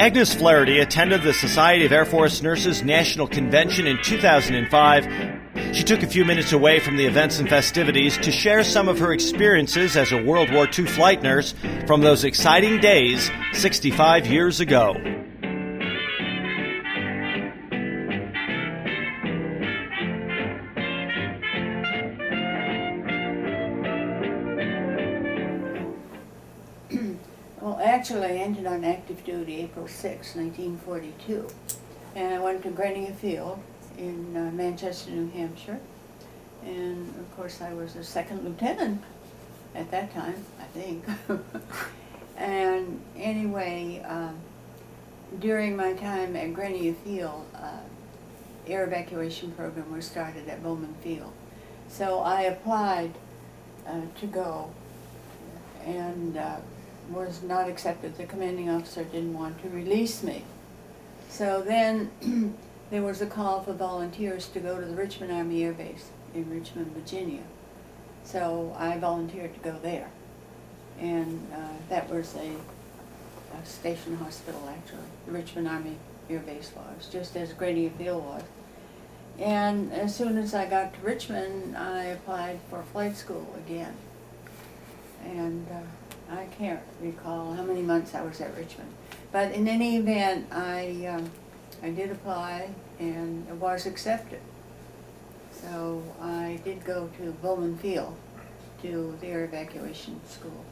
Agnes Flaherty attended the Society of Air Force Nurses National Convention in 2005. She took a few minutes away from the events and festivities to share some of her experiences as a World War II flight nurse from those exciting days 65 years ago. Well, actually, I ended on active duty April 6, 1942, and I went to Grenier Field in Manchester, New Hampshire, and of course I was a second lieutenant at that time, I think. And anyway, during my time at Grenier Field, air evacuation program was started at Bowman Field. So I applied to go, and was not accepted. The commanding officer didn't want to release me. So then there was a call for volunteers to go to the Richmond Army Air Base in Richmond, Virginia. So I volunteered to go there. And that was a station hospital, actually. The Richmond Army Air Base was, just as Grenier Field was. And as soon as I got to Richmond, I applied for flight school again. And I can't recall how many months I was at Richmond. But in any event, I did apply and was accepted. So I did go to Bowman Field to the air evacuation school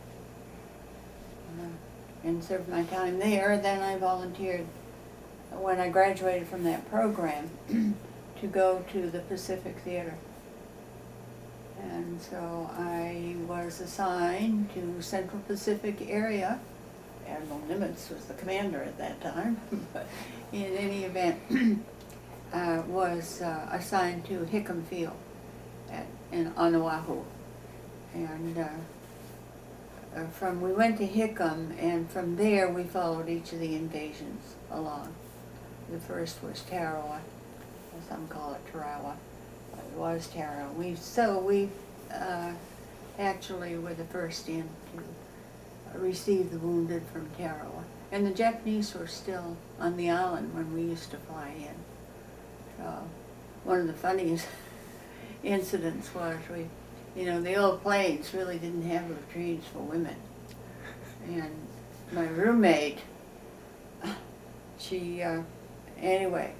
and served my time there. Then I volunteered when I graduated from that program to go to the Pacific Theater. And so I was assigned to Central Pacific area. Admiral Nimitz was the commander at that time. But in any event, was assigned to Hickam Field on Oahu. And we went to Hickam, and from there we followed each of the invasions along. The first was Tarawa, some call it Tarawa. It was Tarawa. We actually were the first in to receive the wounded from Tarawa. And the Japanese were still on the island when we used to fly in. So one of the funniest incidents was the old planes really didn't have latrines for women. And my roommate, anyway,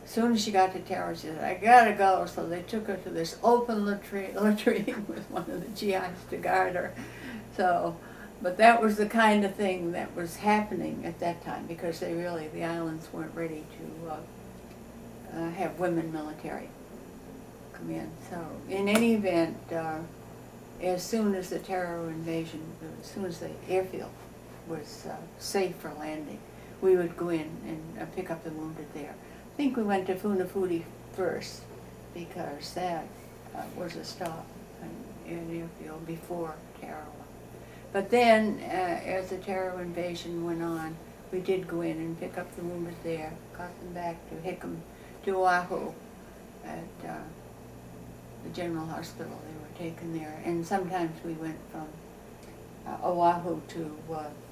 as soon as she got to Tarawa, she said, "I gotta go." So they took her to this open latrine with one of the GIs to guard her. So, but that was the kind of thing that was happening at that time, because the islands weren't ready to have women military come in. So in any event, as soon as the Tarawa invasion, as soon as the airfield was safe for landing, we would go in and pick up the wounded there. I think we went to Funafuti first, because that was a stop in the airfield before Tarawa. But then, as the Tarawa invasion went on, we did go in and pick up the wounded there, got them back to Hickam, to Oahu, at the General Hospital. They were taken there, and sometimes we went from Oahu to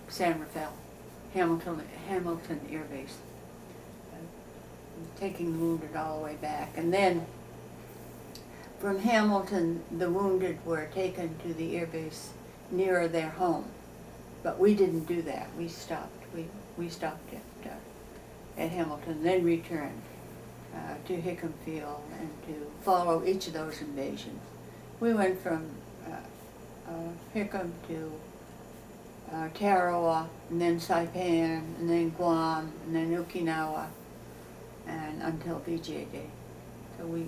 San Rafael, Hamilton Air Base, taking the wounded all the way back. And then from Hamilton, the wounded were taken to the air base nearer their home. But we didn't do that. We stopped. We stopped at Hamilton, then returned to Hickam Field and to follow each of those invasions. We went from Hickam to Tarawa, and then Saipan, and then Guam, and then Okinawa, and until VJ Day. So we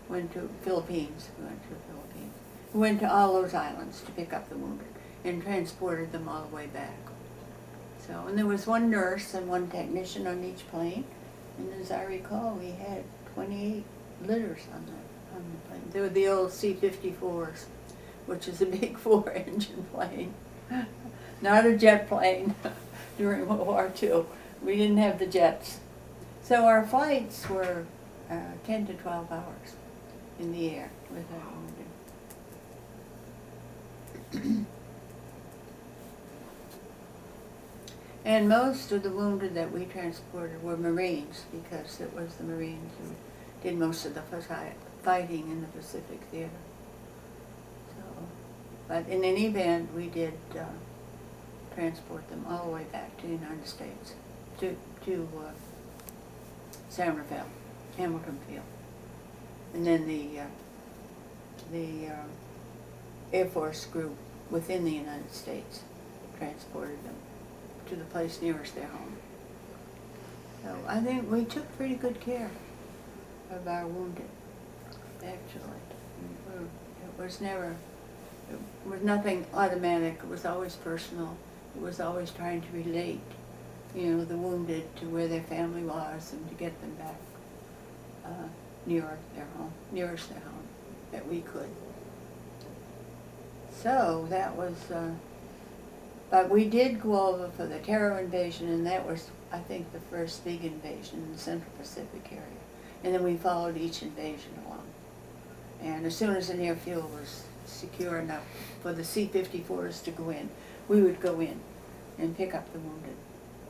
went to Philippines. We went to all those islands to pick up the wounded and transported them all the way back. So, and there was one nurse and one technician on each plane, and as I recall, we had 28 litters on the plane. They were the old C-54s, which is a big 4-engine plane, not a jet plane during World War II. We didn't have the jets. So our flights were 10 to 12 hours in the air with our wounded. And most of the wounded that we transported were Marines, because it was the Marines who did most of the fighting in the Pacific Theater. So, but in any event, we did transport them all the way back to the United States, to San Rafael, Hamilton Field. And then the Air Force group within the United States transported them to the place nearest their home. So I think we took pretty good care of our wounded, actually. It was never, it was nothing automatic. It was always personal. It was always trying to relate, the wounded to where their family was and to get them back nearest their home that we could. So that was, but we did go over for the terror invasion, and that was, I think, the first big invasion in the Central Pacific area. And then we followed each invasion along. And as soon as an airfield was secure enough for the C-54s to go in, we would go in and pick up the wounded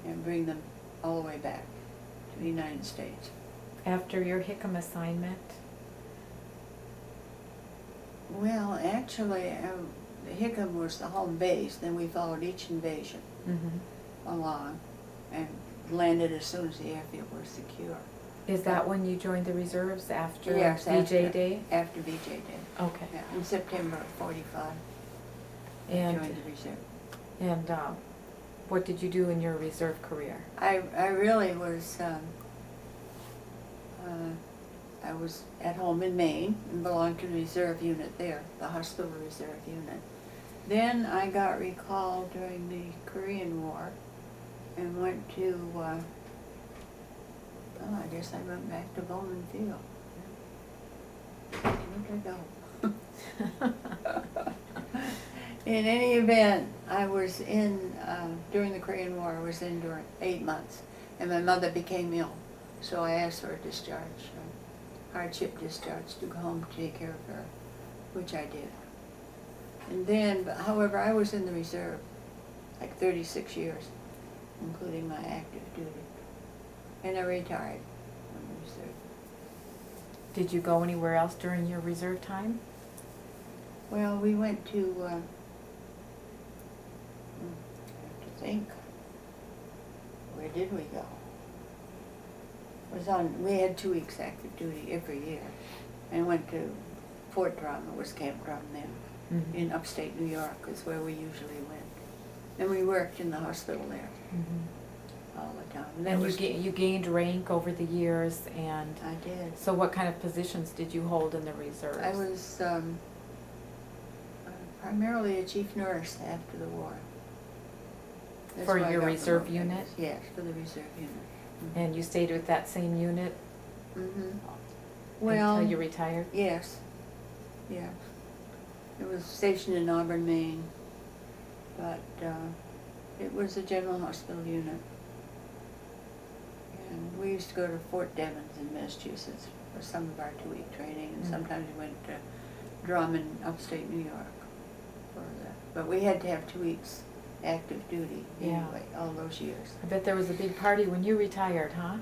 and bring them all the way back to the United States. After your Hickam assignment? Well, actually, the Hickam was the home base. Then we followed each invasion along and landed as soon as the airfield was secure. Is that when you joined the reserves, after Yes, VJ Day? After VJ Day. Okay. Yeah, in September of '45. And, joined the reserve. and what did you do in your reserve career? I really was, I was at home in Maine and belonged to the reserve unit there, the hospital reserve unit. Then I got recalled during the Korean War and went to, I guess I went back to Bowman Field. Where'd I go? In any event, I was in, during the Korean War, I was in during 8 months, and my mother became ill. So I asked for a discharge, hardship discharge, to go home to take care of her, which I did. And then, however, I was in the reserve like 36 years, including my active duty. And I retired from the reserve. Did you go anywhere else during your reserve time? Well, we went to, I have to think, where did we go? We had 2 weeks active duty every year, and went to Fort Drum. It was Camp Drum then, in upstate New York is where we usually went. And we worked in the hospital there all the time. And you gained rank over the years, and I did. so what kind of positions did you hold in the reserves? I was primarily a chief nurse after the war. That's For where I your got reserve promoted. unit? Yes, for the reserve unit. And you stayed with that same unit Well, until you retired? yes, yeah. It was stationed in Auburn, Maine, but it was a general hospital unit. And we used to go to Fort Devens in Massachusetts for some of our 2-week training, and sometimes we went to Drum in upstate New York for that. But we had to have 2 weeks active duty anyway, all those years. I bet there was a big party when you retired, huh?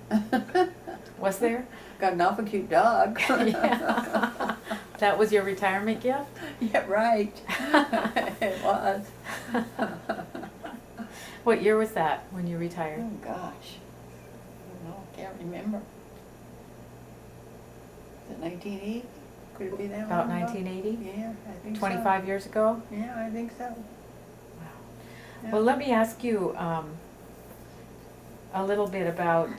Was there? Got an awful cute dog. Yeah. That was your retirement gift? Yeah, right. It was. What year was that when you retired? Oh, gosh. I don't know, can't remember. Is it 1980? Could it be that About long ago? 1980? Yeah, I think so. 25 years ago? Yeah, I think so. Wow. Yeah. Well, let me ask you a little bit about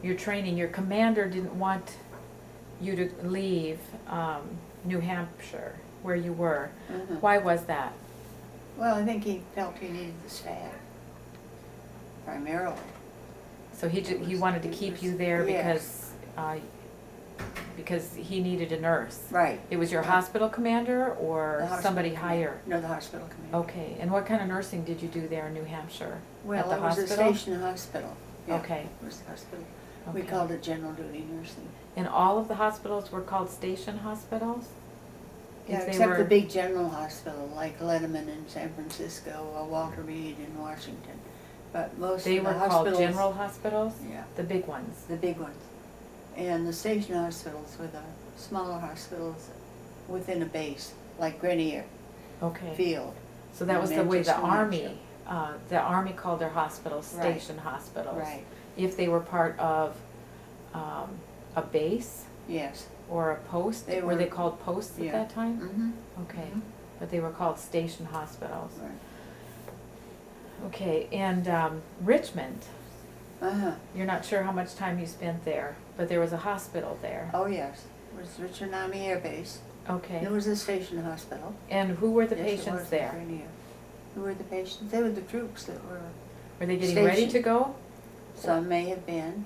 your training. Your commander didn't want you to leave New Hampshire, where you were. Why was that? Well, I think he felt he needed the staff, primarily. So he wanted to keep you there because he needed a nurse. Right. It was your hospital commander or The hospital somebody commander. higher? No, the hospital commander. Okay, and what kind of nursing did you do there in New Hampshire? Well, At the it was hospital? a station hospital. Yeah, Okay. it was the hospital. We Okay. called it general duty nursing. And all of the hospitals were called station hospitals? Yeah, if they except were, the big general hospital, like Letterman in San Francisco or Walter Reed in Washington. But most they of the were called hospitals. general hospitals? Yeah, The big ones? the big ones. And the station hospitals were the smaller hospitals within a base, like Grenier Okay. Field. So that in was the way the Manchester, Army called their hospitals Right. station hospitals. Right, If they were part of a base yes. or a post, They were they were- called posts at yeah. that time? Mm-hmm. Okay, Mhm. but they were called station hospitals. Right. Okay, and Richmond, Uh-huh. you're not sure how much time you spent there, but there was a hospital there. Oh, yes. It was Richmond Army Air Base. Okay, It was a station hospital. and who were the Yes, it patients was there? Grenier. Who were the patients? They were the troops that were, Were they getting ready to Station. go? some may have been,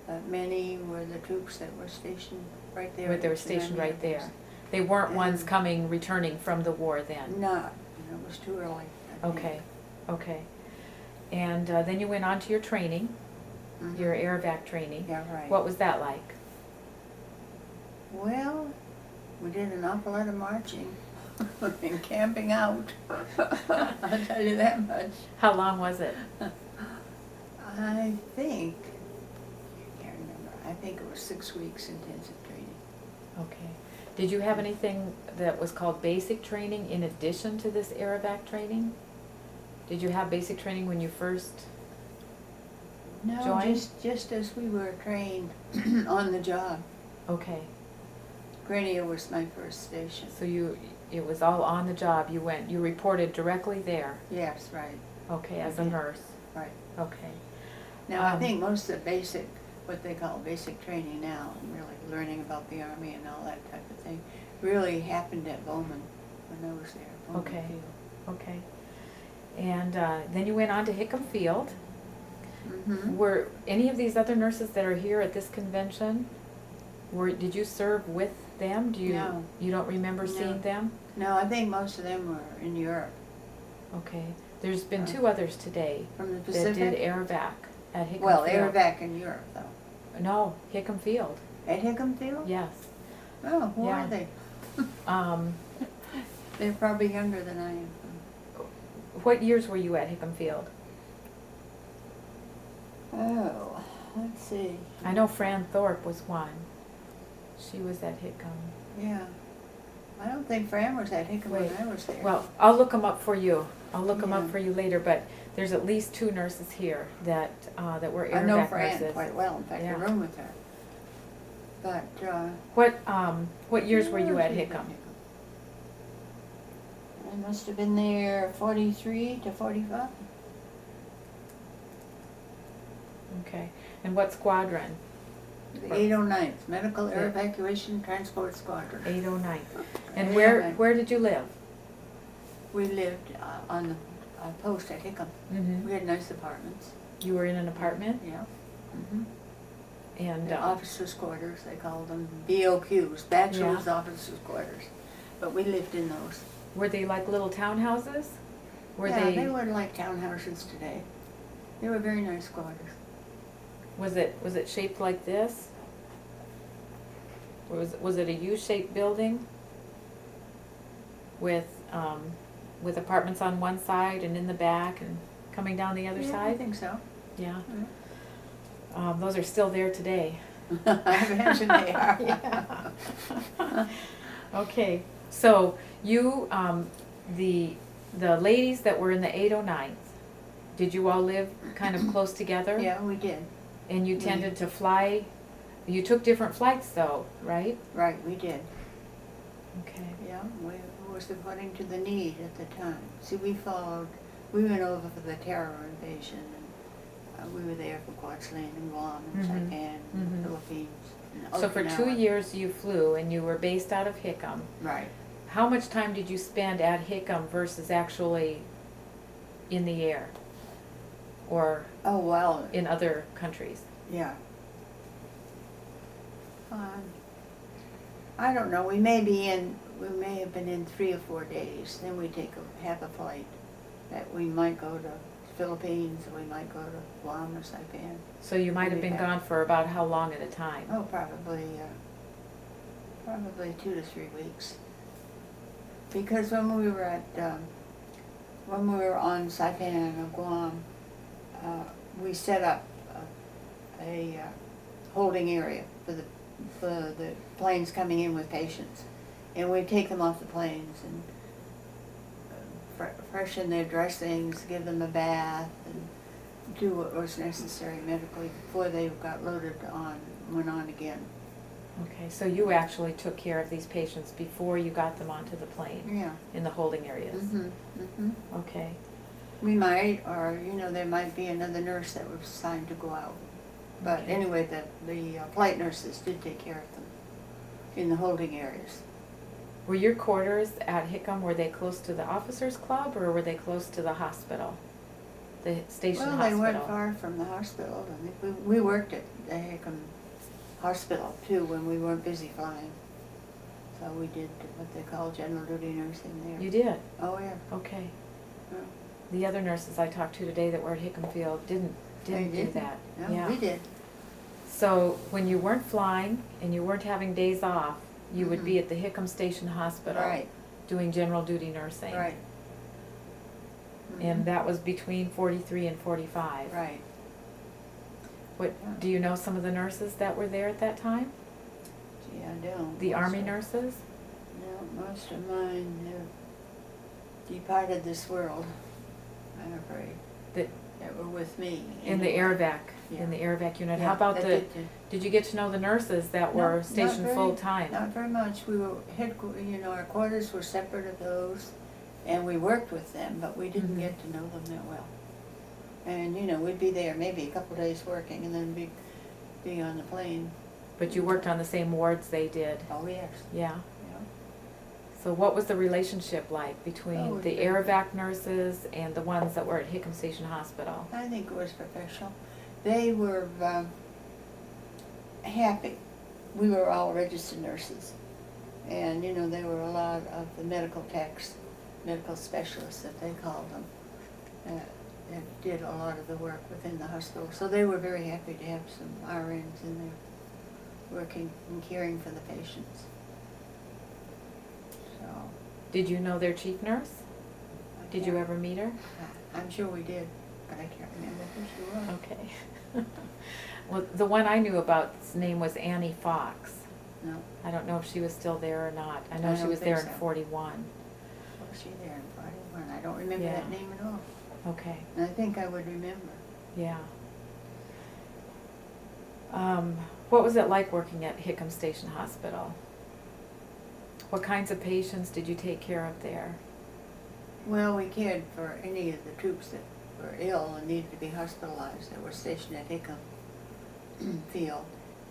but many were the troops that were stationed right there. Or at they were Richmond stationed Army right Air there? They weren't ones And- coming, returning from the war then? Base. Not, it was too early. I think. Okay, okay. And then you went on to your training, Mhm. your air vac training. Yeah, right. What was that like? Well, we did an awful lot of marching and camping out. I'll tell you that much. How long was it? I think, I can't remember, I think it was 6 weeks intensive training. Okay. Did you have anything that was called basic training in addition to this air vac training? Did you have basic training when you first? No, Joined? just as we were trained on the job. Okay, Grenier was my first station. so it was all on the job, you reported directly there? Yes, right, Okay, as a Mhm. nurse, right. okay. Now, I Um, think most of the basic, what they call basic training now, and really learning about the Army and all that type of thing, really happened at Bowman when I was there, Bowman Okay. Field. Okay. And then you went on to Hickam Field. Mm-hmm. Were any of these other nurses that are here at this convention, did you serve with them? No. You don't remember No. seeing them? No, I think most of them were in Europe, Okay. There's been Uh, 2 others today from the that Pacific. did air vac at Hickam Well, Field. they were back in Europe though. No, Hickam Field, At Hickam Field? yes. Oh, who Yeah. are they? Um, They're probably younger than I am. what years were you at Hickam Field? Oh, let's see. I know Fran Thorpe was one. She was at Hickam. Yeah. I don't think Fran was at Hickam when Wait. I was there. Well, I'll look them up for you. I'll look them up Yeah. for you later, but there's at least 2 nurses here that were I air know vac Fran nurses. quite well. In fact, I Yeah. room with her. But, What years were you where at was she Hickam? I must have been there 43 to 45. Okay. And what squadron? The 809th Medical Air Yeah. Evacuation Transport Squadron. 809. And Yeah, where right. where did you live? We lived on the post at Hickam. Mm-hmm. We had nice apartments. You were in an apartment, Yeah. Mm-hmm. and The officers' quarters, they called them BOQs, Bachelor's Yeah. Officers' Quarters. But we lived in those. were they like little townhouses? Were Yeah, they? they were like townhouses today. They were very nice quarters. Was it shaped like this? Or was it a U-shaped building with apartments on one side and in the back and coming down the other Yeah, I side? think so. Yeah. Yeah. Those are still there today. I imagine they are. Yeah. Okay, so you, the ladies that were in the 809th, did you all live kind of close together? Yeah, we did. And you tended to fly, you took different flights though, right? Right, we did. Okay. Yeah, it was according to the need at the time. See, we went over for the terror invasion, and we were there for Quetzalcoatl and Guam and Mhm. Saipan Mhm. and the Philippines. and So for 2 Okinawa. years you flew and you were based out of Hickam. Right. How much time did you spend at Hickam versus actually in the air? Or Oh, well, in other countries? yeah. I don't know, we may have been in 3 or 4 days, then we take half a flight. That we might go to Philippines, or we might go to Guam or Saipan. So you might have been Yeah. gone for about how long at a time? Oh, probably 2 to 3 weeks. because when we were on Saipan or Guam, we set up a holding area for the planes coming in with patients, and we'd take them off the planes and freshen their dressings, give them a bath, and do what was necessary medically before they got went on again. Okay, so you actually took care of these patients before you got them onto the plane? Yeah. In the holding areas? Mm-hmm. Mm-hmm. Okay. We might, or there might be another nurse that was assigned to go out. But Okay. anyway, the flight nurses did take care of them in the holding areas. Were your quarters at Hickam, were they close to the officers' club, or were they close to the hospital? The station Well, hospital? they weren't far from the hospital. I think we worked at the Hickam Hospital too when we weren't busy flying. So we did what they call general duty nursing there. You did? Oh, yeah. Okay. Yeah. The other nurses I talked to today that were at Hickam Field didn't They do didn't. that. No, Yeah. we did. So when you weren't flying and you weren't having days off, you would be Mhm. at the Hickam Station Hospital Right, doing general duty nursing. right. And Mhm. that was between 43 and 45. Right. What, Yeah. do you know some of the nurses that were there at that time? Gee, I don't. The Most Army of- nurses? No, most of mine have departed this world, I'm afraid, That, that were with me. in the anyway. AirVac, Yeah. in the AirVac unit? Yeah, How about that the, did. did you get to know the nurses that No, were not stationed very- full-time? Not very much. We were our quarters were separate of those, and we worked with them, but we didn't Mhm. get to know them that well. And, we'd be there maybe a couple days working and then be on the plane. But you worked on the same wards they did? Oh, yes. Yeah. Yeah. So what was the relationship like Oh, between it the was very AirVac nurses and the ones that were at Hickam Station Hospital? I think it was professional. They were happy. We were all registered nurses. And, there were a lot of the medical techs, medical specialists that they called them, that did a lot of the work within the hospital. So they were very happy to have some RNs in there working and caring for the patients. So, Did you know their chief nurse? I Did you can't- ever meet her? I'm sure we did, but I can't remember who she was. Okay. Well, the one I knew about's name was Annie Fox. No, I don't know if she was still there or not. I know I she don't was there in think so. 41. was she there in 41? I don't remember Yeah. that name at all. Okay, And I think I would remember. yeah. What was it like working at Hickam Station Hospital? What kinds of patients did you take care of there? Well, we cared for any of the troops that were ill and needed to be hospitalized that were stationed at Hickam Field.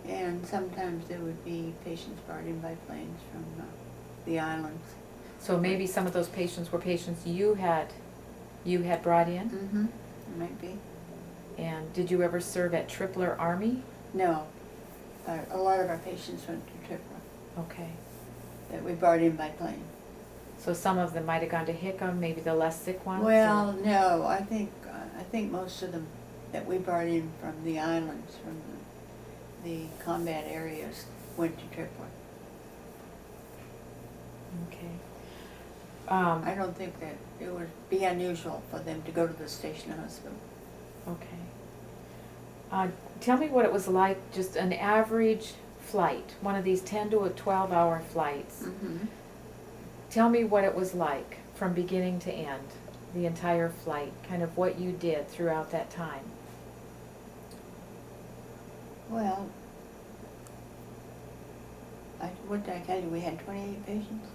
And sometimes there would be patients brought in by planes from the islands. So maybe some of those patients were patients you had brought in? Mm-hmm, might be. And did you ever serve at Tripler Army? No, a lot of our patients went to Tripler Okay. that we brought in by plane. So some of them might have gone to Hickam, maybe the less sick ones? Well, or- no, I think most of them that we brought in from the islands, from the combat areas, went to Tripler. Okay. I don't think that it would be unusual for them to go to the station hospital. Okay. Tell me what it was like, just an average flight, one of these 10 to 12-hour flights. Mm-hmm. Tell me what it was like from beginning to end, the entire flight, kind of what you did throughout that time. Well, what did I tell you? We had 28 patients?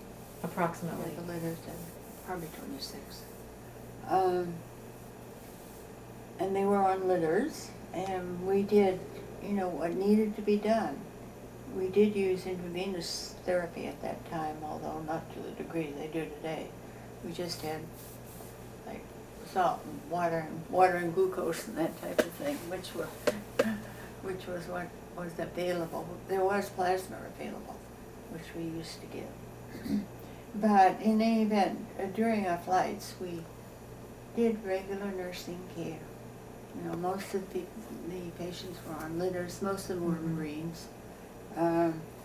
Approximately. With the litters, and probably 26. And they were on litters, and we did, what needed to be done. We did use intravenous therapy at that time, although not to the degree they do today. We just had, like, salt and water and glucose and that type of thing, which was what was available. There was plasma available, which we used to give. But in any event, during our flights, we did regular nursing care. Most of the patients were on litters. Most of them were Marines.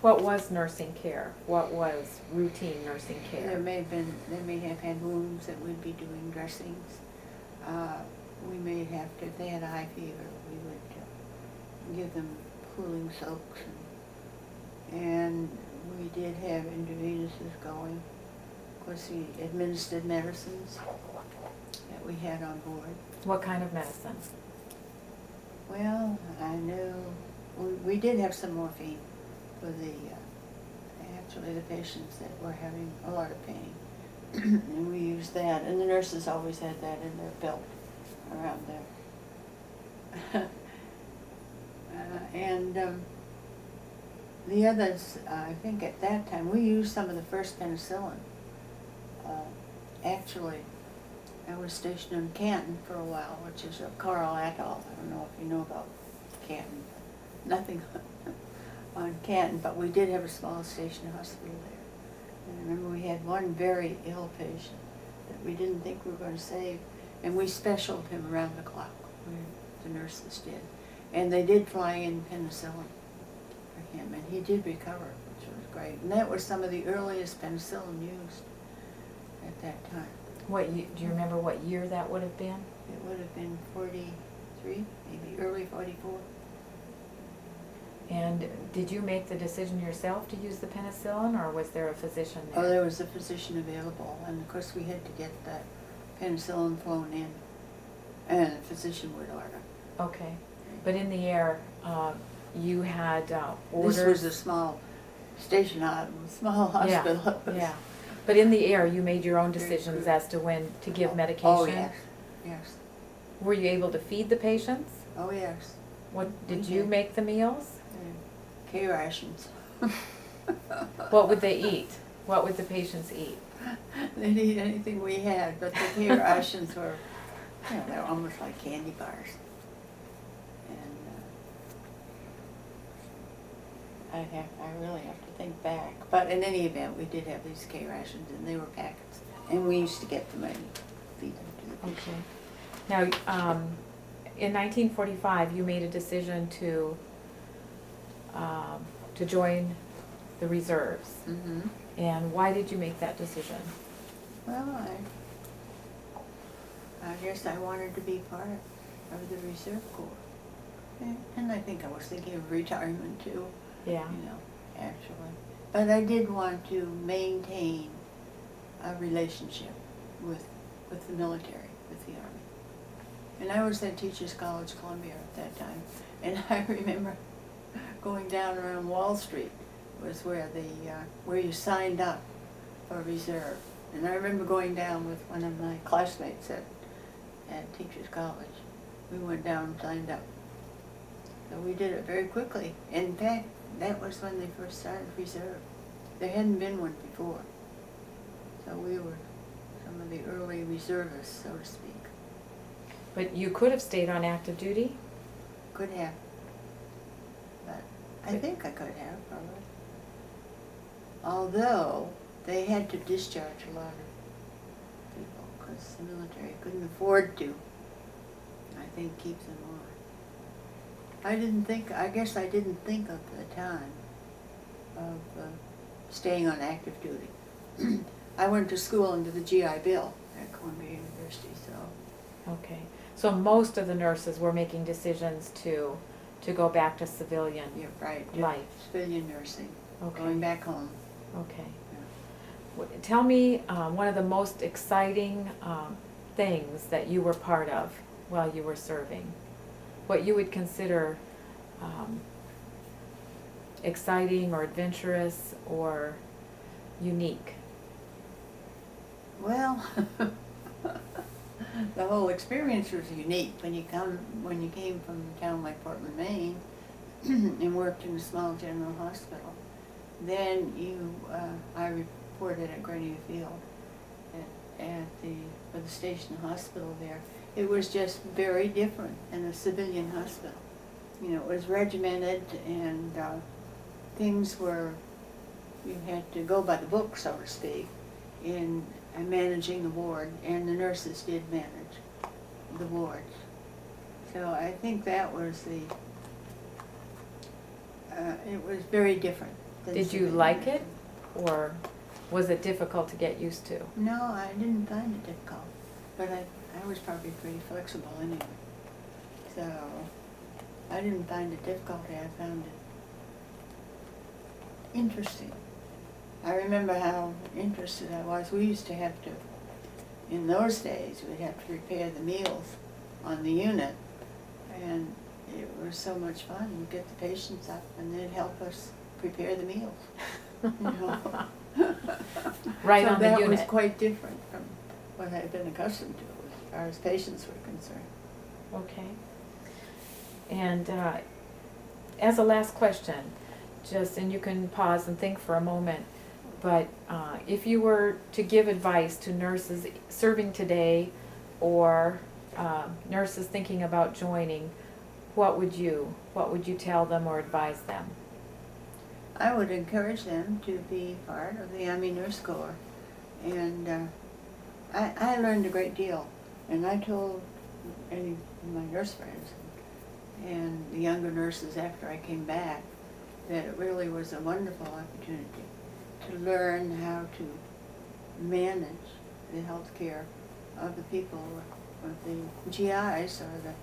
What was nursing care? What was routine nursing care? They may have had wounds that we'd be doing dressings. We may have to, if they had a high fever, we would give them cooling soaks. And we did have intravenous's going. Of course, we administered medicines that we had on board. What kind of medicine? Well, I know we did have some morphine for actually the patients that were having a lot of pain. And we used that, and the nurses always had that in their belt around there. The others, I think at that time, we used some of the first penicillin. Actually, I was stationed in Canton for a while, which is a Coral Atoll. I don't know if you know about Canton. Nothing on Canton, but we did have a small station hospital there. And I remember we had one very ill patient that we didn't think we were going to save, and we specialed him around the clock. The nurses did. And they did fly in penicillin for him, and he did recover, which was great. And that was some of the earliest penicillin used at that time. Do you remember what year that would have been? It would have been 43, maybe early 44. And did you make the decision yourself to use the penicillin, or was there a physician there? Oh, there was a physician available, and of course we had to get that penicillin flown in, and a physician would order. Okay, but in the air, you had orders. This was a small small hospital. Yeah. But in the air, you made your own decisions as to when to give medication? Oh, yes, yes. Were you able to feed the patients? Oh, yes. What did you make the meals? K rations. What would they eat? What would the patients eat? They'd eat anything we had, but the K rations were, they were almost like candy bars. And I really have to think back. But in any event, we did have these K rations, and they were packets. And we used to get them and feed them to the patients. Okay. Now, in 1945, you made a decision to join the reserves. Mm-hmm. And why did you make that decision? Well, I guess I wanted to be part of the Reserve Corps. And I think I was thinking of retirement too. Yeah. Actually. But I did want to maintain a relationship with the military, with the Army. And I was at Teachers College, Columbia at that time. And I remember going down around Wall Street was where you signed up for reserve. And I remember going down with one of my classmates at Teachers College. We went down and signed up. So we did it very quickly. In fact, that was when they first started reserve. There hadn't been one before. So we were some of the early reservists, so to speak. But you could have stayed on active duty? Could have. But I think I could have, probably. Although they had to discharge a lot of people because the military couldn't afford to, I think, keep them on. I guess I didn't think at the time of staying on active duty. I went to school under the GI Bill at Columbia University, so. Okay. So most of the nurses were making decisions to go back to civilian You're right. life. Civilian nursing. Okay. Going back home. Okay. Yeah. Tell me one of the most exciting things that you were part of while you were serving. What you would consider exciting or adventurous or unique. Well, the whole experience was unique. When you came from a town like Portland, Maine, and worked in a small general hospital, then I reported at Grenier Field for the station hospital there. It was just very different than a civilian hospital. It was regimented, and things were, you had to go by the book, so to speak, in managing the ward, and the nurses did manage the wards. So I think that was It was very different. Than Did you civilian like nursing. it, or was it difficult to get used to? No, I didn't find it difficult, but I was probably pretty flexible anyway. So I didn't find it difficult. I found it interesting. I remember how interested I was. We used to have to, in those days, we'd have to prepare the meals on the unit, and it was so much fun. We'd get the patients up, and they'd help us prepare the meals. You know? Right So on the that was unit. quite different from what I had been accustomed to as far as patients were concerned. Okay. And as a last question, and you can pause and think for a moment, but if you were to give advice to nurses serving today or nurses thinking about joining, what would you tell them or advise them? I would encourage them to be part of the Army Nurse Corps, and I learned a great deal, and I told any of my nurse friends and the younger nurses after I came back that it really was a wonderful opportunity to learn how to manage the health care of the people, of the GIs or the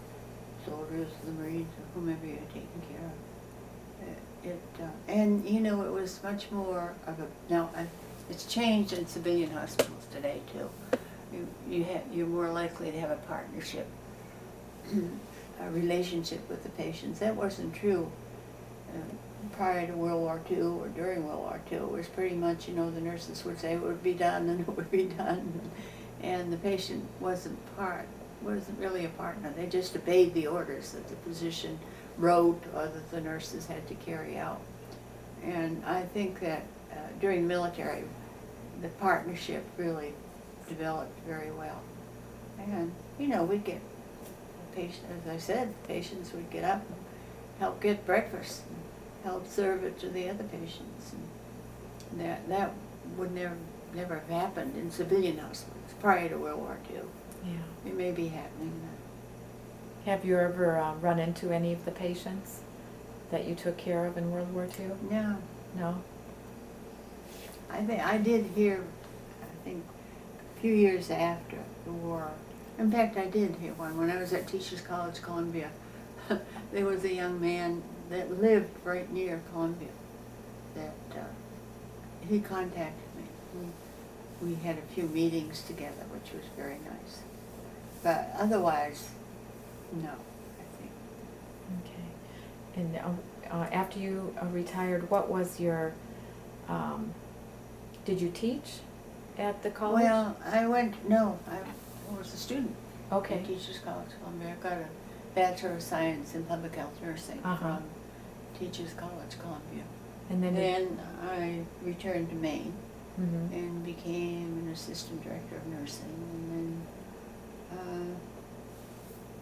soldiers, the Marines, or whomever you're taking care of. And you know, it was much more of it's changed in civilian hospitals today too. You're more likely to have a partnership, a relationship with the patients. That wasn't true prior to World War II or during World War II. It was pretty much, you know, the nurses would say it would be done and it would be done, and the patient wasn't really a partner. They just obeyed the orders that the physician wrote or that the nurses had to carry out. And I think that during the military, the partnership really developed very well. And, you know, we'd get patients, as I said, patients would get up and help get breakfast and help serve it to the other patients. And that would never have happened in civilian hospitals prior to World War II. Yeah. It may be happening now. Have you ever run into any of the patients that you took care of in World War II? No. No? I did hear, I think, a few years after the war. In fact, I did hear one. When I was at Teachers College, Columbia, there was a young man that lived right near Columbia that he contacted me. We had a few meetings together, which was very nice. But otherwise, no, I think. Okay. And after you retired, what was your, did you teach at the college? Well, I was a student Okay. at Teachers College, Columbia. I got a Bachelor of Science in Public Health Nursing from Teachers College, Columbia. And then I returned to Maine mm-hmm. and became an assistant director of nursing, and then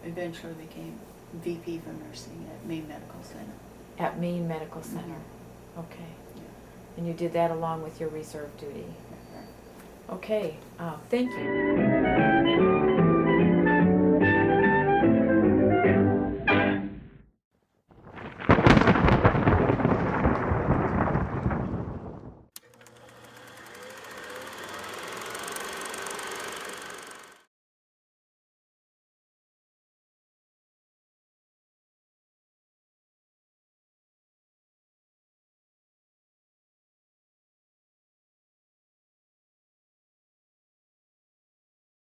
eventually became VP for nursing at Maine Medical Center. At Maine Medical Center. Mm-hmm. Okay. Yeah. And you did that along with your reserve duty. Right. Okay. Thank you.